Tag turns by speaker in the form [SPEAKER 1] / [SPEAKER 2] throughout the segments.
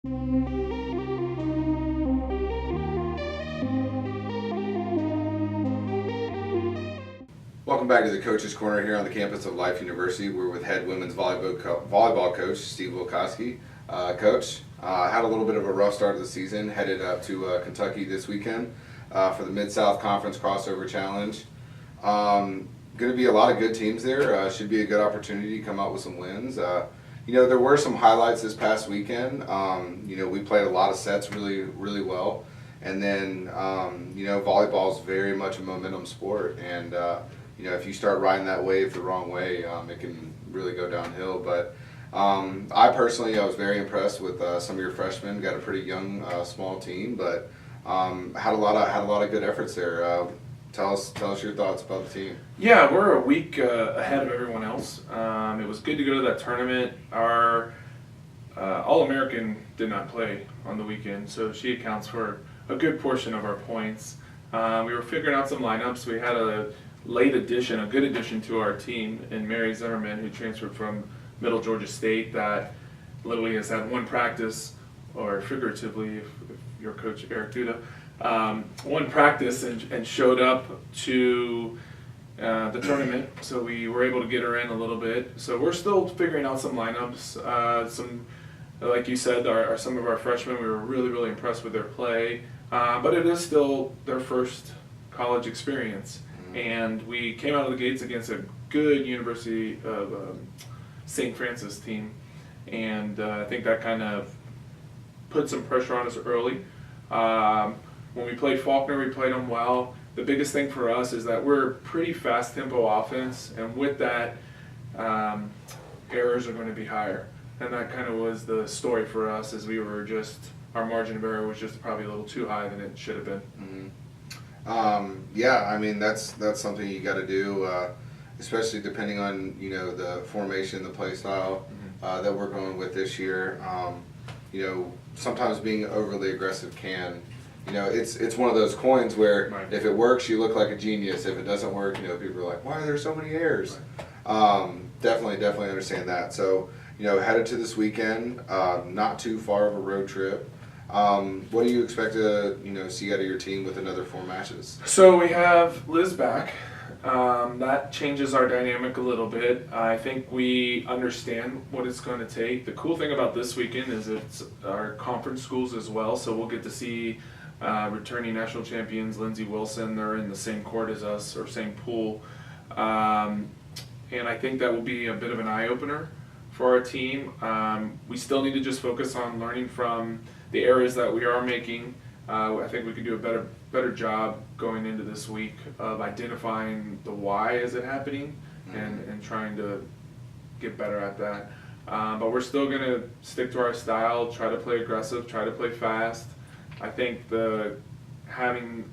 [SPEAKER 1] Welcome back to the Coach's Corner here on the campus of Life University. We're with head women's volleyball coach Steve Wilcosky. Coach, had a little bit of a rough start of the season, headed up to Kentucky this weekend for the Mid-South Conference Crossover Challenge. Going to be a lot of good teams there. Should be a good opportunity to come out with some wins. There were some highlights this past weekend. We played a lot of sets really, really well. And then, volleyball is very much a momentum sport. And, if you start riding that wave the wrong way, it can really go downhill. But I was very impressed with some of your freshmen. Got a pretty young, small team, but had a lot of good efforts there. Tell us your thoughts about the team.
[SPEAKER 2] Yeah, we're a week ahead of everyone else. It was good to go to that tournament. Our All-American did not play on the weekend, so she accounts for a good portion of our points. We were figuring out some lineups. We had a good addition to our team in Mary Zimmerman, who transferred from Middle Georgia State, that literally has had one practice, or figuratively, if your coach Eric Duda, one practice and showed up to the tournament, so we were able to get her in a little bit. So we're still figuring out some lineups. Like you said, some of our freshmen, we were really, really impressed with their play, but it is still their first college experience. And we came out of the gates against a good University of St. Francis team, and I think that kind of put some pressure on us early. When we played Faulkner, we played them well. The biggest thing for us is that we're pretty fast tempo offense, and with that, errors are going to be higher. And that kind of was the story for us, as our margin of error was just probably a little too high than it should have been.
[SPEAKER 1] Mm-hmm. That's something you got to do, especially depending on the formation, the play style that we're going with this year. Sometimes being overly aggressive can. It's one of those coins where
[SPEAKER 2] Right.
[SPEAKER 1] If it works, you look like a genius. If it doesn't work, people are like, why are there so many errors? Right. Definitely understand that. So, headed to this weekend, not too far of a road trip. What do you expect to, see out of your team with another 4 matches?
[SPEAKER 2] So we have Liz back. That changes our dynamic a little bit. I think we understand what it's going to take. The cool thing about this weekend is it's our conference schools as well, so we'll get to see returning national champions Lindsey Wilson. They're in the same court as us, or same pool. And I think that will be a bit of an eye-opener for our team. We still need to just focus on learning from the areas that we are making. I think we could do a better job going into this week of identifying the why is it happening and trying to get better at that. But we're still going to stick to our style, try to play aggressive, try to play fast. I think having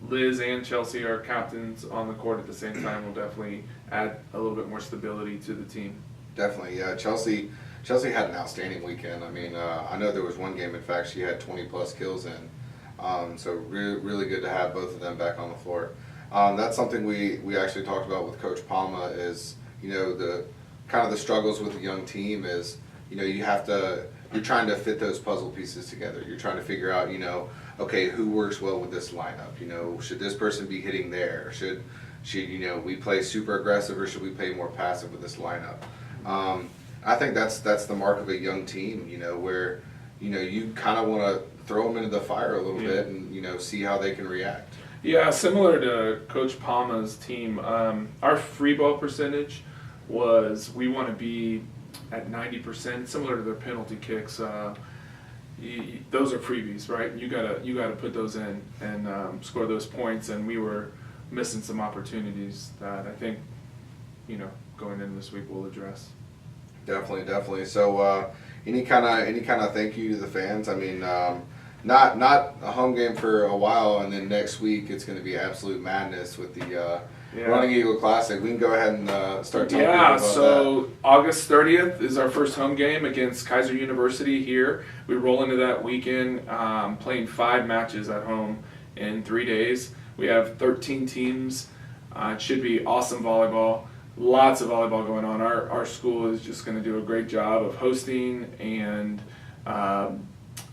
[SPEAKER 2] Liz and Chelsea, our captains, on the court at the same time will definitely add a little bit more stability to the team.
[SPEAKER 1] Definitely, yeah. Chelsea had an outstanding weekend. I know there was one game, in fact, she had 20-plus kills in. So really good to have both of them back on the floor. That's something we actually talked about with Coach Palma is, the kind of the struggles with a young team is, you're trying to fit those puzzle pieces together. You're trying to figure out, okay, who works well with this lineup? Should this person be hitting there? Should we play super aggressive, or should we play more passive with this lineup? I think that's the mark of a young team, where, you kind of want to throw them into the fire a little bit and, see how they can react.
[SPEAKER 2] Yeah, similar to Coach Palma's team, our free ball percentage was, we want to be at 90%, similar to their penalty kicks. Those are freebies, right? You gotta put those in and score those points, and we were missing some opportunities that I think, going into this week we'll address.
[SPEAKER 1] Definitely. So, any kind of thank you to the fans. Not a home game for a while, and then next week it's going to be absolute madness with the Running Eagle Classic. We can go ahead and start talking about that.
[SPEAKER 2] So August 30th is our first home game against Kaiser University here. We roll into that weekend playing 5 matches at home in 3 days. We have 13 teams. It should be awesome volleyball. lots of volleyball going on. Our school is just going to do a great job of hosting and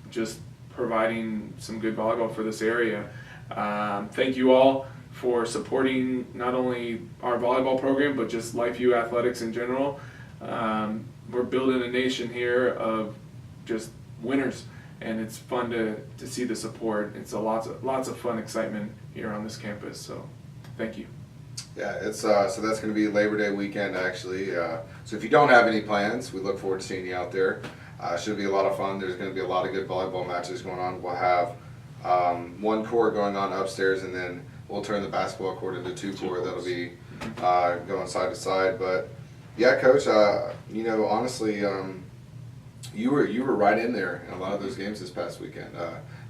[SPEAKER 2] just providing some good volleyball for this area. Thank you all for supporting not only our volleyball program, but just LifeU athletics in general. We're building a nation here of just winners, and it's fun to see the support. It's lots of fun excitement here on this campus, so thank you.
[SPEAKER 1] Yeah, it's so that's going to be Labor Day weekend actually. So if you don't have any plans, we look forward to seeing you out there. Should be a lot of fun. There's going to be a lot of good volleyball matches going on. We'll have one court going on upstairs, and then we'll turn the basketball court into two court. That'll be going side to side. But yeah, Coach, honestly, you were right in there in a lot of those games this past weekend.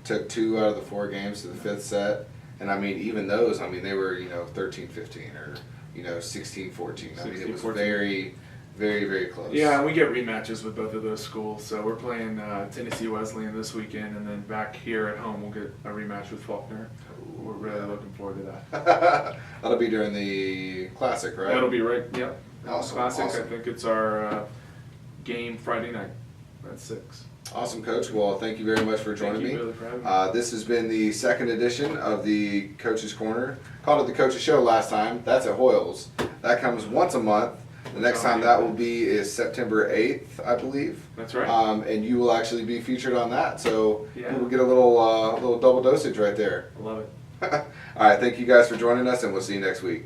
[SPEAKER 1] Took 2 out of the 4 games to the 5th set, and I mean even those, they were 13-15 or 16-14. I mean it was very, very, very close.
[SPEAKER 2] Yeah, and we get rematches with both of those schools. So we're playing Tennessee Wesleyan this weekend, and then back here at home we'll get a rematch with Faulkner. We're really looking forward to that.
[SPEAKER 1] That'll be during the Classic, right?
[SPEAKER 2] That'll be right. Yep.
[SPEAKER 1] Awesome.
[SPEAKER 2] Classic.
[SPEAKER 1] Awesome.
[SPEAKER 2] I think it's our game Friday night at 6.
[SPEAKER 1] Awesome, Coach. Well, thank you very much for joining me.
[SPEAKER 2] Thank you, Billy, for having me.
[SPEAKER 1] This has been the 2nd edition of the Coach's Corner. Called it the Coach's Show last time. That's at Hoyles. That comes once a month. The next time that will be is September 8th, I believe.
[SPEAKER 2] That's right.
[SPEAKER 1] And you will actually be featured on that. So
[SPEAKER 2] Yeah.
[SPEAKER 1] we'll get a little double dosage right there.
[SPEAKER 2] I love it.
[SPEAKER 1] All right, thank you guys for joining us, and we'll see you next week.